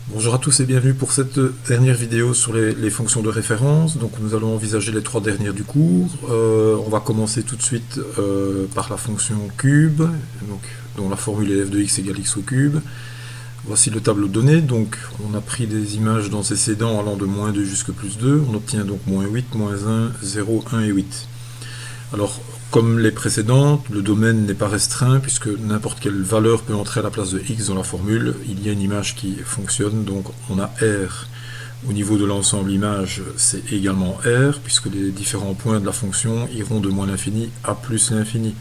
Bonjour à tous et bienvenue pour cette dernière vidéo sur les fonctions de référence. Donc nous allons envisager les trois dernières du cours. On va commencer tout de suite par la fonction cube, dont la formule est f de x égale x au cube. Voici le tableau de données. Donc on a pris des images d'antécédents allant de moins 2 jusqu'à plus 2. On obtient donc moins 8, moins 1, 0, 1 et 8. Alors, comme les précédentes, le domaine n'est pas restreint puisque n'importe quelle valeur peut entrer à la place de x dans la formule. Il y a une image qui fonctionne, donc on a R. Au niveau de l'ensemble image, c'est également R puisque les différents points de la fonction iront de moins l'infini à plus l'infini.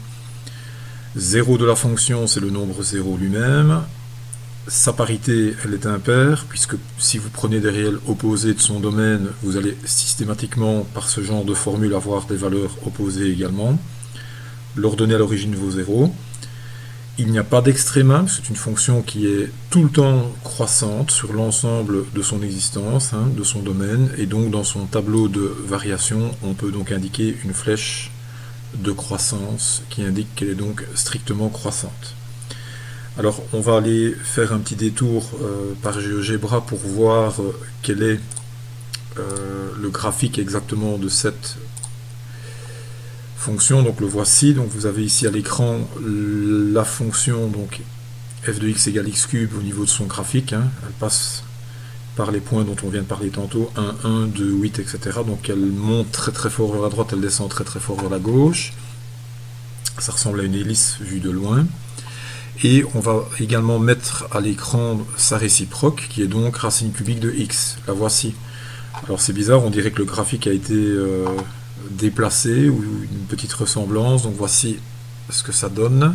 0 de la fonction, c'est le nombre 0 lui-même. Sa parité, elle est impaire, puisque si vous prenez des réels opposés de son domaine, vous allez systématiquement, par ce genre de formule, avoir des valeurs opposées également. L'ordonnée à l'origine vaut 0. Il n'y a pas d'extréma, c'est une fonction qui est tout le temps croissante sur l'ensemble de son existence, de son domaine, et donc dans son tableau de variation, on peut donc indiquer une flèche de croissance qui indique qu'elle est donc strictement croissante. Alors on va aller faire un petit détour par GeoGebra pour voir quel est le graphique exactement de cette fonction. Donc le voici. Donc vous avez ici à l'écran la fonction donc f de x égale x cube au niveau de son graphique. Elle passe par les points dont on vient de parler tantôt, 1, 1, 2, 8, etc. Donc elle monte très très fort vers la droite, elle descend très très fort vers la gauche. Ça ressemble à une hélice vue de loin. Et on va également mettre à l'écran sa réciproque, qui est donc racine cubique de x. La voici. Alors c'est bizarre, on dirait que le graphique a été déplacé, ou une petite ressemblance. Donc voici ce que ça donne.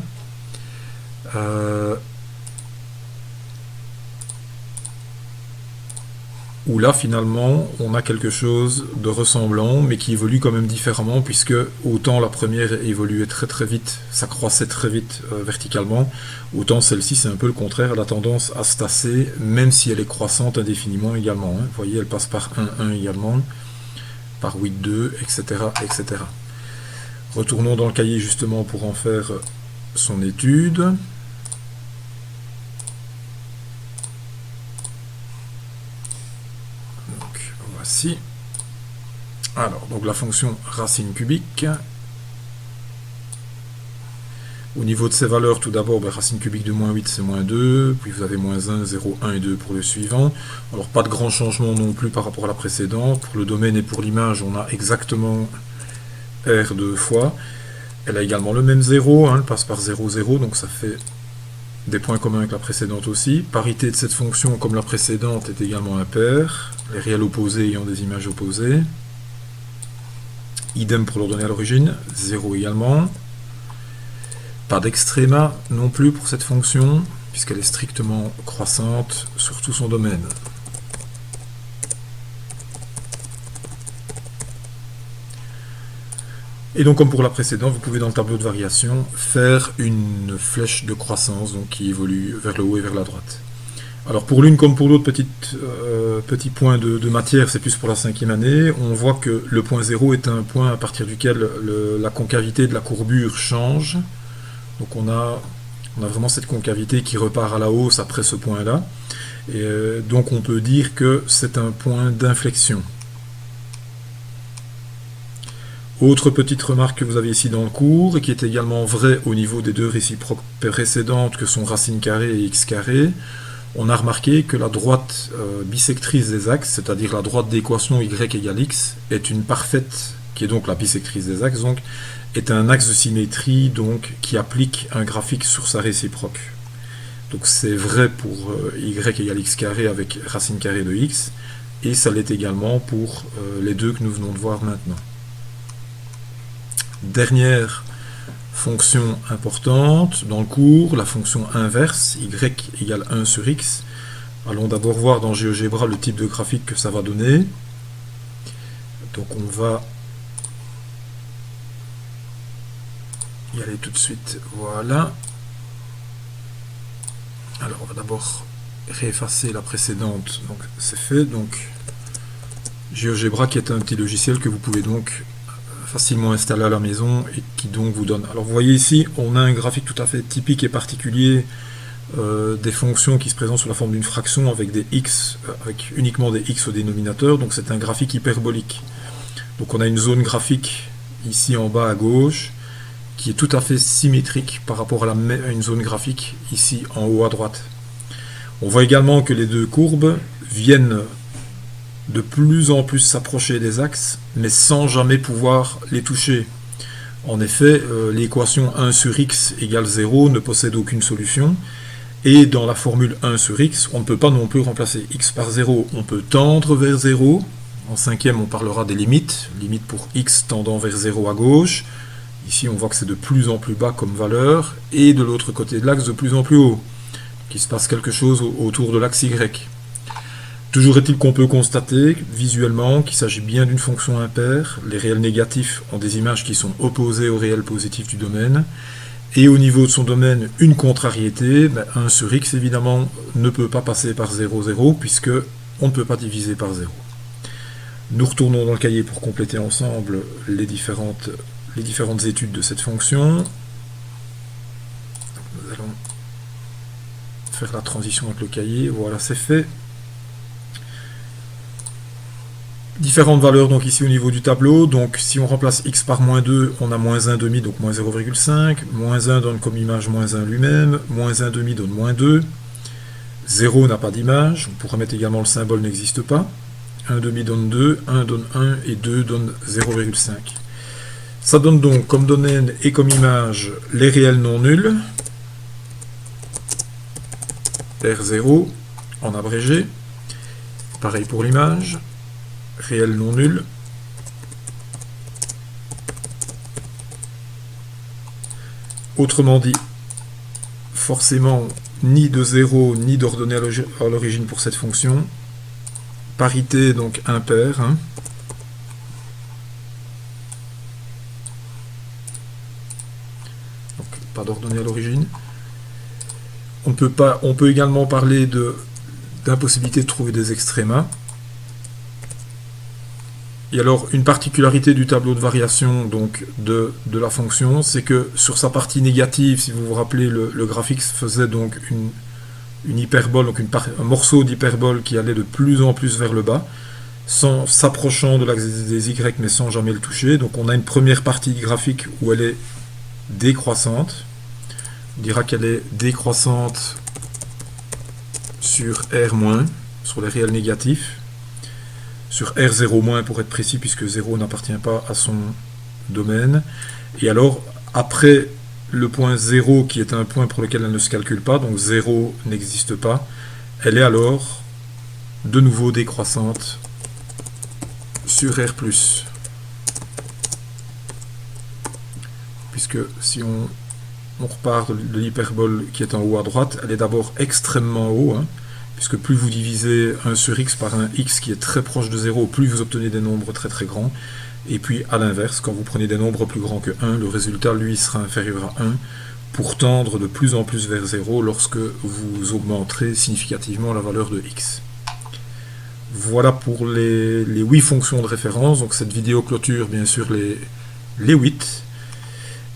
Où là finalement on a quelque chose de ressemblant mais qui évolue quand même différemment, puisque autant la première évoluait très très vite, ça croissait très vite verticalement, autant celle-ci c'est un peu le contraire, elle a tendance à se tasser même si elle est croissante indéfiniment également. Vous voyez, elle passe par 1, 1 également, par 8, 2, etc., etc. Retournons dans le cahier justement pour en faire son étude. Voici. Alors, donc la fonction racine cubique. Au niveau de ses valeurs, tout d'abord, racine cubique de moins 8, c'est moins 2. Puis vous avez moins 1, 0, 1 et 2 pour le suivant. Alors, pas de grand changement non plus par rapport à la précédente. Pour le domaine et pour l'image, on a exactement R deux fois. Elle a également le même 0. Elle passe par 0, 0. Donc, ça fait des points communs avec la précédente aussi. Parité de cette fonction, comme la précédente, est également impaire. Les réels opposés ayant des images opposées. Idem pour l'ordonnée à l'origine, 0 également. Pas d'extréma non plus pour cette fonction, puisqu'elle est strictement croissante sur tout son domaine. Et donc comme pour la précédente, vous pouvez dans le tableau de variation faire une flèche de croissance donc, qui évolue vers le haut et vers la droite. Alors pour l'une comme pour l'autre, petit point de matière, c'est plus pour la 5e année. On voit que le point 0 est un point à partir duquel la concavité de la courbure change. Donc on a vraiment cette concavité qui repart à la hausse après ce point-là. Et donc on peut dire que c'est un point d'inflexion. Autre petite remarque que vous avez ici dans le cours, et qui est également vraie au niveau des deux réciproques précédentes que sont racine carrée et x carré. On a remarqué que la droite bisectrice des axes, c'est-à-dire la droite d'équation y égale x, est une parfaite, qui est donc la bisectrice des axes, donc, est un axe de symétrie donc, qui applique un graphique sur sa réciproque. Donc c'est vrai pour y égale x carré avec racine carrée de x, et ça l'est également pour les deux que nous venons de voir maintenant. Dernière fonction importante dans le cours, la fonction inverse, y égale 1 sur x. Allons d'abord voir dans GeoGebra le type de graphique que ça va donner. Donc on va y aller tout de suite. Voilà. Alors on va d'abord réeffacer la précédente. Donc c'est fait. Donc GeoGebra qui est un petit logiciel que vous pouvez donc facilement installé à la maison et qui donc vous donne. Alors vous voyez ici, on a un graphique tout à fait typique et particulier des fonctions qui se présentent sous la forme d'une fraction avec des x, avec uniquement des x au dénominateur, donc c'est un graphique hyperbolique. Donc on a une zone graphique ici en bas à gauche qui est tout à fait symétrique par rapport à une zone graphique ici en haut à droite. On voit également que les deux courbes viennent de plus en plus s'approcher des axes, mais sans jamais pouvoir les toucher. En effet, l'équation 1 sur x égale 0 ne possède aucune solution, et dans la formule 1 sur x, on ne peut pas non plus remplacer x par 0. On peut tendre vers 0. En cinquième, on parlera des limites. Limites pour x tendant vers 0 à gauche. Ici, on voit que c'est de plus en plus bas comme valeur. Et de l'autre côté de l'axe, de plus en plus haut. Qu'il se passe quelque chose autour de l'axe y. Toujours est-il qu'on peut constater visuellement qu'il s'agit bien d'une fonction impaire. Les réels négatifs ont des images qui sont opposées aux réels positifs du domaine. Et au niveau de son domaine, une contrariété, 1 sur x évidemment ne peut pas passer par 0, 0, puisque on ne peut pas diviser par 0. Nous retournons dans le cahier pour compléter ensemble les différentes études de cette fonction. Nous allons faire la transition avec le cahier, voilà, c'est fait. Différentes valeurs donc ici au niveau du tableau, donc si on remplace x par moins 2, on a moins 1 demi, donc moins 0,5, moins 1 donne comme image moins 1 lui-même, moins 1 demi donne moins 2, 0 n'a pas d'image, on pourra mettre également le symbole n'existe pas, 1 demi donne 2, 1 donne 1 et 2 donne 0,5. Ça donne donc comme domaine et comme image les réels non nuls, R0 en abrégé, pareil pour l'image, réel non nul, autrement dit, forcément ni de 0 ni d'ordonnée à l'origine pour cette fonction, parité donc impaire, hein. Donc pas d'ordonnée à l'origine. On peut également parler d'impossibilité de trouver des extrémas. Et alors, une particularité du tableau de variation donc, de la fonction, c'est que sur sa partie négative, si vous vous rappelez, le graphique faisait donc une hyperbole, donc un morceau d'hyperbole qui allait de plus en plus vers le bas, sans s'approchant de l'axe des Y, mais sans jamais le toucher. Donc on a une première partie graphique où elle est décroissante. On dira qu'elle est décroissante sur R-, sur les réels négatifs. Sur R0- pour être précis, puisque 0 n'appartient pas à son domaine. Et alors, après le point 0, qui est un point pour lequel elle ne se calcule pas, donc 0 n'existe pas, elle est alors de nouveau décroissante sur R+. Puisque si on repart de l'hyperbole qui est en haut à droite, elle est d'abord extrêmement haut, hein, puisque plus vous divisez 1 sur x par un x qui est très proche de 0, plus vous obtenez des nombres très très grands. Et puis à l'inverse, quand vous prenez des nombres plus grands que 1, le résultat lui sera inférieur à 1 pour tendre de plus en plus vers 0 lorsque vous augmenterez significativement la valeur de x. Voilà pour les 8 fonctions de référence. Donc cette vidéo clôture bien sûr les 8.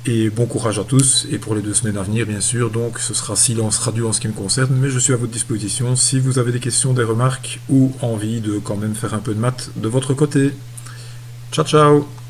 Et bon courage à tous, et pour les 2 semaines à venir, bien sûr, donc ce sera silence radio en ce qui me concerne, mais je suis à votre disposition si vous avez des questions, des remarques, ou envie de quand même faire un peu de maths de votre côté. Ciao, ciao!